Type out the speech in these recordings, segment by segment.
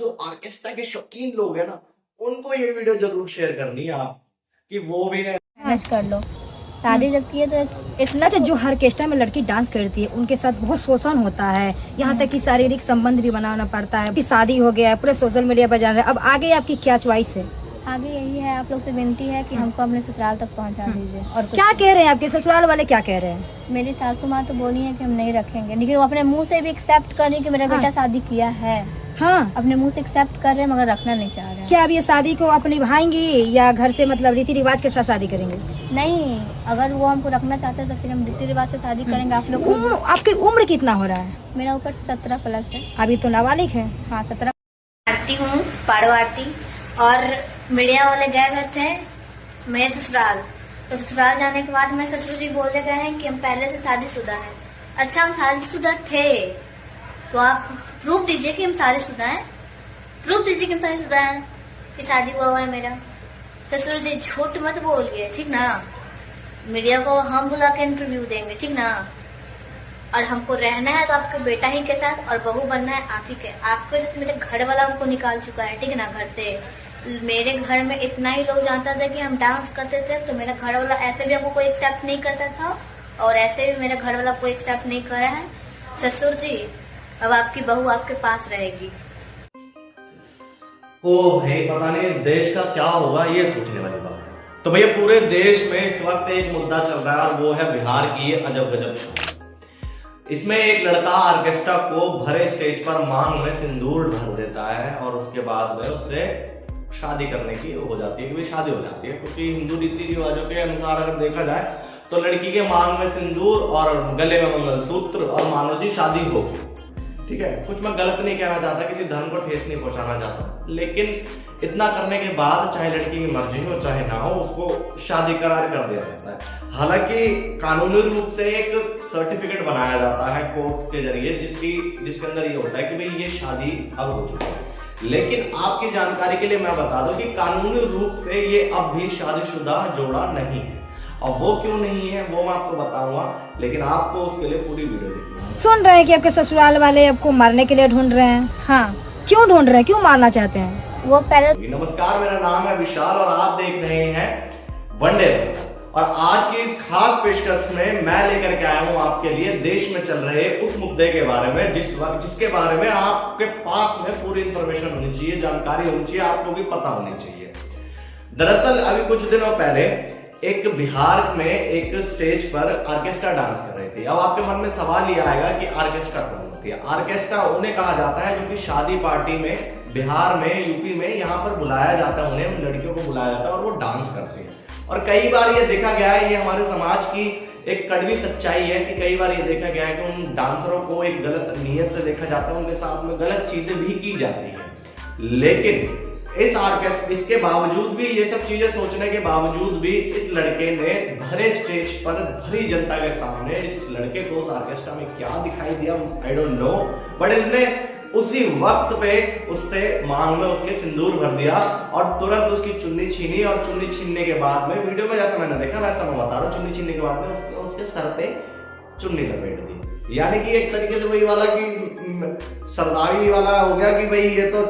जो ऑर्केस्ट्रा के शौकीन लोग हैं ना, उनको ये वीडियो जरूर शेयर करनी है आप, कि वो भी है मैच कर लो। शादी जब की है तो इतना अच्छा, जो ऑर्केस्ट्रा में लड़की डांस करती है उनके साथ बहुत शोषण होता है, यहाँ तक कि शारीरिक संबंध भी बनाना पड़ता है। कि शादी हो गया है, पूरे सोशल मीडिया पर जान रहे हैं। अब आगे आपकी क्या चॉइस है? आगे यही है, आप लोग से विनती है कि हमको अपने ससुराल तक पहुंचा दीजिए। और कुछ क्या नहीं। कह रहे हैं आपके ससुराल वाले, क्या कह रहे हैं? मेरी सासू माँ तो बोली है कि हम नहीं रखेंगे, लेकिन वो अपने मुंह से भी एक्सेप्ट कर रही है कि मेरा बेटा शादी किया है। हाँ, अपने मुंह से एक्सेप्ट कर रहे हैं मगर रखना नहीं चाह रहे हैं। क्या अब ये शादी को आप निभाएंगी या घर से मतलब रीति रिवाज के साथ शादी करेंगे? नहीं, अगर वो हमको रखना चाहते हैं तो फिर हम रीति रिवाज से शादी करेंगे। आप लोग आपकी उम्र कितना हो रहा है? मेरा ऊपर 17 प्लस है। अभी तो नाबालिग है। हाँ 17। आरती हूँ, पारो आरती। और मीडिया वाले गए हुए थे मेरे ससुराल, तो ससुराल जाने के बाद मेरे ससुर जी बोले गए हैं कि हम पहले से शादीशुदा हैं। अच्छा, हम शादीशुदा थे तो आप प्रूफ दीजिए कि हम शादीशुदा हैं, प्रूफ दीजिए कि हम शादीशुदा हैं, कि शादी हुआ है मेरा। ससुर जी झूठ मत बोलिए, ठीक ना। मीडिया को हम बुला के इंटरव्यू देंगे, ठीक ना। और हमको रहना है तो आपके बेटा ही के साथ, और बहू बनना है आप ही के। आपके जैसे मेरे घर वाला हमको निकाल चुका है, ठीक है ना, घर से। मेरे घर में इतना ही लोग जानता था कि हम डांस करते थे, तो मेरा घर वाला ऐसे भी हमको कोई एक्सेप्ट नहीं करता था, और ऐसे भी मेरा घर वाला कोई एक्सेप्ट नहीं कर रहा है। ससुर जी, अब आपकी बहू आपके पास रहेगी। ओ भाई, पता नहीं इस देश का क्या होगा, ये सोचने वाली बात है। तो भैया पूरे देश में इस वक्त एक मुद्दा चल रहा है, और वो है बिहार की ये अजब गजब शो। इसमें एक लड़का ऑर्केस्ट्रा को भरे स्टेज पर मांग में सिंदूर भर देता है, और उसके बाद में उससे शादी करने की हो जाती है, कि भाई शादी हो जाती है। क्योंकि हिंदू रीति रिवाजों के अनुसार अगर देखा जाए तो लड़की के मांग में सिंदूर और गले में मंगलसूत्र, और मानो जी शादी होगी। ठीक है, कुछ मैं गलत नहीं कहना चाहता, किसी धर्म को ठेस नहीं पहुंचाना चाहता, लेकिन इतना करने के बाद चाहे लड़की की मर्जी हो चाहे ना हो, उसको शादी करार कर दिया जाता है। हालांकि कानूनी रूप से एक सर्टिफिकेट बनाया जाता है कोर्ट के जरिए, जिसके अंदर ये होता है कि भाई ये शादी अब हो चुकी है। लेकिन आपकी जानकारी के लिए मैं बता दूं कि कानूनी रूप से ये अब भी शादीशुदा जोड़ा नहीं है, और वो क्यों नहीं है वो मैं आपको बताऊंगा, लेकिन आपको उसके लिए पूरी वीडियो देखनी है। सुन रहे हैं कि आपके ससुराल वाले आपको मारने के लिए ढूंढ रहे हैं। हाँ, क्यों ढूंढ रहे हैं, क्यों मारना चाहते हैं? वो पहले। नमस्कार, मेरा नाम है विशाल और आप देख रहे हैं वनडे। और आज की इस खास पेशकश में मैं लेकर के आया हूं आपके लिए देश में चल रहे उस मुद्दे के बारे में जिसके बारे में आपके पास में पूरी इंफॉर्मेशन होनी चाहिए, जानकारी होनी चाहिए, आपको भी पता होनी चाहिए। दरअसल अभी कुछ दिनों पहले एक बिहार में एक स्टेज पर ऑर्केस्ट्रा डांस कर रही थी। अब आपके मन में सवाल ये आएगा कि ऑर्केस्ट्रा कौन होती है? ऑर्केस्ट्रा उन्हें कहा जाता है जो कि शादी पार्टी में बिहार में, यूपी में, यहाँ पर बुलाया जाता है, उन्हें, उन लड़कियों को बुलाया जाता है और वो डांस करती है। और कई बार ये देखा गया है, ये हमारे समाज की एक कड़वी सच्चाई है कि कई बार ये देखा गया है कि उन डांसरों को एक गलत नीयत से देखा जाता है, उनके साथ में गलत चीजें भी की जाती है। लेकिन इसके बावजूद भी, ये सब चीजें सोचने के बावजूद भी, इस लड़के ने भरे स्टेज पर भरी जनता के सामने इस लड़के को उस ऑर्केस्ट्रा में क्या दिखाई दिया, आई डोंट नो, बट इसने उसी वक्त पे उससे मांग में उसके सिंदूर भर दिया और तुरंत उसकी चुन्नी छीनी। और चुन्नी छीनने के बाद में, वीडियो में जैसा मैंने देखा वैसा मैं बता रहा हूँ, चुन्नी छीनने के बाद में उसके सर पे चुन्नी लपेट दी। यानी कि एक तरीके से वही वाला कि सरदारी वाला हो गया कि भाई ये तो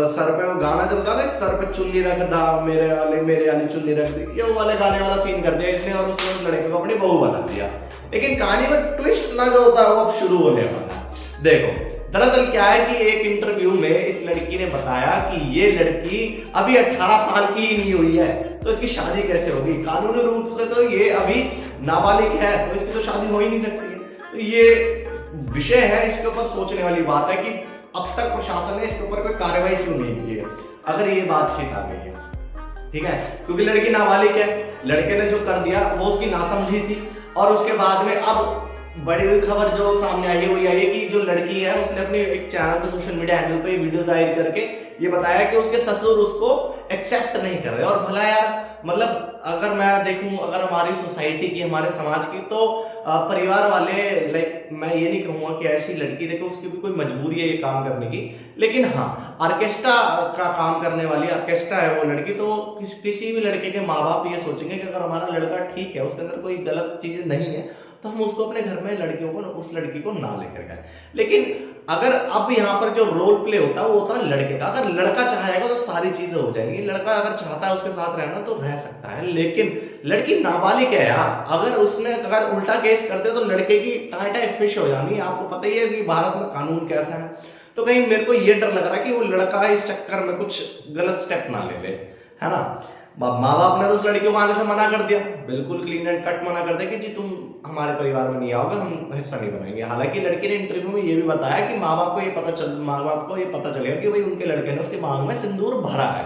सर पे वो गाना चलता है, सर पे चुन्नी रख दा, मेरे वाली चुन्नी रख दी, ये वो वाले गाने वाला सीन कर दिया इसने, और उसने उस लड़के को अपनी बहू बना दिया। लेकिन कहानी में ट्विस्ट ना जो होता है वो अब शुरू होने वाला है। देखो, दरअसल क्या है कि एक इंटरव्यू में इस लड़की ने बताया कि ये लड़की अभी 18 साल की ही नहीं हुई है, तो इसकी शादी कैसे होगी? कानूनी रूप से तो ये अभी नाबालिग है, तो इसकी तो शादी हो ही नहीं सकती है। तो ये विषय है, इसके ऊपर सोचने वाली बात है कि अब तक प्रशासन ने इसके ऊपर कोई कार्रवाई क्यों नहीं की है, अगर ये बातचीत आ गई है। ठीक है, क्योंकि लड़की नाबालिग है, लड़के ने जो कर दिया वो उसकी नासमझी थी। और उसके बाद में अब बड़ी हुई खबर जो सामने आई है वो ये है कि जो लड़की है उसने अपने एक चैनल पे, सोशल मीडिया हैंडल पे वीडियो जाहिर करके ये बताया कि उसके ससुर उसको एक्सेप्ट नहीं कर रहे। और भला यार, मतलब अगर मैं देखूं, अगर हमारी सोसाइटी की, हमारे समाज की, तो परिवार वाले, लाइक मैं ये नहीं कहूंगा कि ऐसी लड़की, देखो उसकी भी कोई मजबूरी है ये काम करने की, लेकिन हाँ, ऑर्केस्ट्रा का काम करने वाली, ऑर्केस्ट्रा है वो लड़की, तो किसी भी लड़के के माँ बाप ये सोचेंगे कि अगर हमारा लड़का ठीक है, उसके अंदर कोई गलत चीजें नहीं है, तो हम उसको अपने घर में लड़कियों को उस लड़की को ना लेकर गए। लेकिन अगर अब यहाँ पर जो रोल प्ले होता है वो होता है लड़के का। अगर लड़का चाहेगा तो सारी चीजें हो जाएंगी, लड़का अगर चाहता है उसके साथ रहना तो रह सकता है, लेकिन लड़की नाबालिग है यार। अगर उल्टा केस करते तो लड़के की टाटा फिश हो जानी। आपको पता ही है कि भारत में कानून कैसा है, तो कहीं मेरे को ये डर लग रहा है कि वो लड़का इस चक्कर में कुछ गलत स्टेप ना ले ले, है ना। माँ बाप ने तो उस लड़कियों को आने से मना कर दिया, बिल्कुल क्लीन एंड कट मना कर दिया कि जी तुम हमारे परिवार में नहीं आओगे, हम हिस्सा नहीं बनाएंगे। हालांकि लड़की ने इंटरव्यू में ये भी बताया कि माँ बाप को ये पता चलेगा कि भाई उनके लड़के ने उसके मांग में सिंदूर भरा है,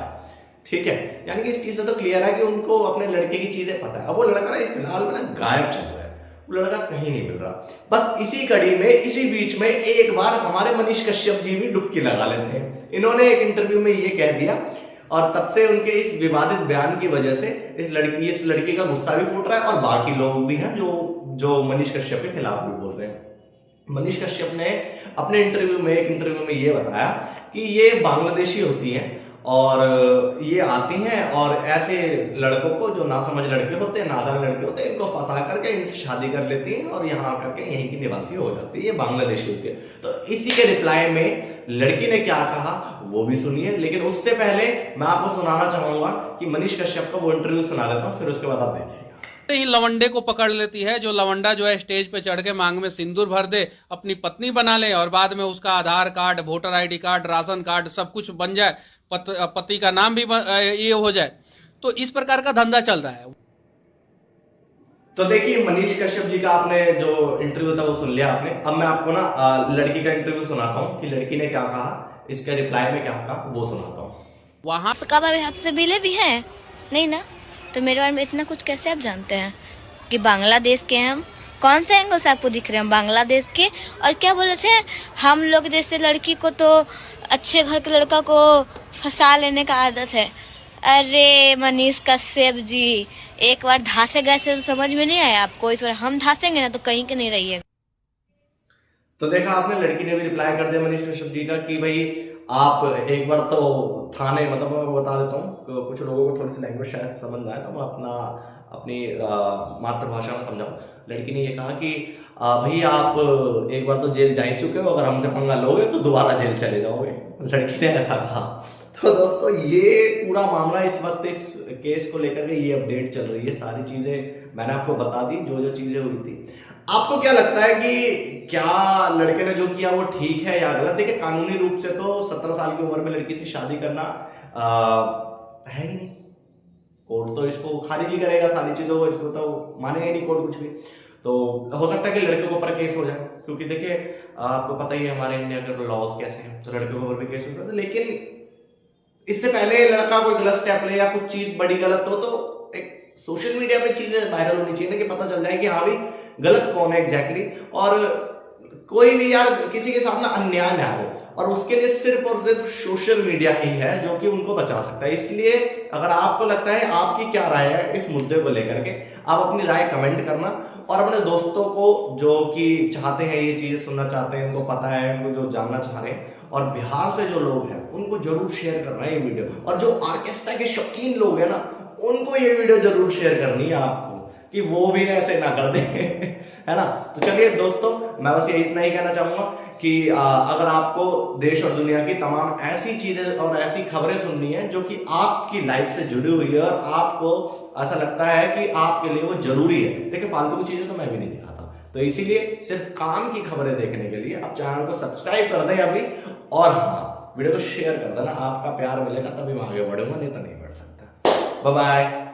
ठीक है। यानी कि इस चीज से तो क्लियर है कि उनको अपने लड़के की चीजें पता है। अब वो लड़का फिलहाल में गायब चल रहा है, वो लड़का कहीं नहीं मिल रहा। बस इसी कड़ी में, इसी बीच में एक बार हमारे मनीष कश्यप जी भी डुबकी लगा लेते हैं। इन्होंने एक इंटरव्यू में ये कह दिया और तब से उनके इस विवादित बयान की वजह से इस लड़की का गुस्सा भी फूट रहा है और बाकी लोग भी हैं जो मनीष कश्यप के खिलाफ भी बोल रहे हैं। मनीष कश्यप ने अपने एक इंटरव्यू में ये बताया कि ये बांग्लादेशी होती हैं और ये आती हैं और ऐसे लड़कों को, जो नासमझ लड़के होते हैं, नादान लड़के होते हैं, इनको फंसा करके इनसे शादी कर लेती हैं और यहाँ आकर के यहीं की निवासी हो जाती है। ये बांग्लादेशी होती है। तो इसी के रिप्लाई में लड़की ने क्या कहा वो भी सुनिए, लेकिन उससे पहले मैं आपको सुनाना चाहूंगा कि मनीष कश्यप का वो इंटरव्यू सुना देता हूँ, फिर उसके बाद आप देखिएगा। ही लवंडे को पकड़ लेती है, जो लवंडा जो है स्टेज पे चढ़ के मांग में सिंदूर भर दे, अपनी पत्नी बना ले और बाद में उसका Aadhaar card, voter ID card, ration card सब कुछ बन जाए, पति का नाम भी ये हो जाए। तो इस प्रकार का धंधा चल रहा है। तो देखिए मनीष कश्यप जी का आपने जो इंटरव्यू था वो सुन लिया आपने। अब मैं आपको ना लड़की का इंटरव्यू सुनाता हूँ कि लड़की ने क्या कहा, इसके रिप्लाई में क्या कहा वो सुनाता हूँ। वहाँ से मिले भी हैं नहीं ना, तो मेरे बारे में इतना कुछ कैसे आप जानते हैं कि बांग्लादेश के हैं हम? कौन से एंगल से आपको दिख रहे हैं बांग्लादेश के? और क्या बोले थे, हम लोग जैसे लड़की को तो अच्छे घर के लड़का को फंसा लेने का आदत है। अरे मनीष कश्यप जी, एक बार धासे गए थे तो समझ में नहीं आया आपको, इस बार हम धासेंगे ना तो कहीं के नहीं रहिए। तो देखा आपने, लड़की ने भी रिप्लाई कर दिया मनीष कश्यप जी का कि भाई आप एक बार तो थाने, मतलब मैं बता देता हूँ, कुछ लोगों को थोड़ी सी लैंग्वेज शायद समझ ना आए तो मैं अपनी मातृभाषा में समझाऊँ। लड़की ने ये कहा कि भाई आप एक बार तो जेल जा ही चुके हो, अगर हमसे पंगा लोगे तो दोबारा जेल चले जाओगे। लड़की ने ऐसा कहा। तो दोस्तों ये पूरा मामला इस वक्त, इस केस को लेकर के ये अपडेट चल रही है। सारी चीजें मैंने आपको बता दी, जो चीजें हुई थी। आपको क्या लगता है कि क्या लड़के ने जो किया वो ठीक है या गलत? देखिए कानूनी रूप से तो 17 साल की उम्र में लड़की से शादी करना है ही नहीं। कोर्ट तो इसको खारिज ही करेगा, सारी चीजों को इसको तो मानेगा ही नहीं कोर्ट कुछ भी। तो हो सकता है कि लड़के के ऊपर केस हो जाए, क्योंकि देखिए आपको पता ही है हमारे इंडिया के लॉज कैसे हैं, तो लड़के के ऊपर भी केस हो सकता है। लेकिन इससे पहले लड़का कोई गलत स्टेप ले या कुछ चीज बड़ी गलत हो तो एक सोशल मीडिया पे चीजें वायरल होनी चाहिए ना, कि पता चल जाए कि हाँ भाई गलत कौन है एग्जैक्टली, और कोई भी यार किसी के साथ ना अन्याय ना हो। और उसके लिए सिर्फ और सिर्फ सोशल मीडिया ही है जो कि उनको बचा सकता है। इसलिए अगर आपको लगता है, आपकी क्या राय है इस मुद्दे को लेकर के, आप अपनी राय कमेंट करना और अपने दोस्तों को जो कि चाहते हैं ये चीजें सुनना चाहते हैं, उनको पता है, उनको जो जानना चाह रहे हैं, और बिहार से जो लोग हैं उनको जरूर शेयर करना है ये वीडियो। और जो ऑर्केस्ट्रा के शौकीन लोग हैं ना, उनको ये वीडियो जरूर शेयर करनी है आपको, कि वो भी ऐसे ना कर दे है ना। तो चलिए दोस्तों, मैं बस ये इतना ही कहना चाहूंगा कि अगर आपको देश और दुनिया की तमाम ऐसी चीजें और ऐसी खबरें सुननी है जो कि आपकी लाइफ से जुड़ी हुई है और आपको ऐसा लगता है कि आपके लिए वो जरूरी है, देखिए फालतू की चीजें तो मैं भी नहीं दिखाता, तो इसीलिए सिर्फ काम की खबरें देखने के लिए आप चैनल को सब्सक्राइब कर दें अभी, और हाँ वीडियो को शेयर कर देना। आपका प्यार मिलेगा तभी मैं आगे बढ़ूंगा, नहीं तो नहीं बढ़ सकता। Bye bye.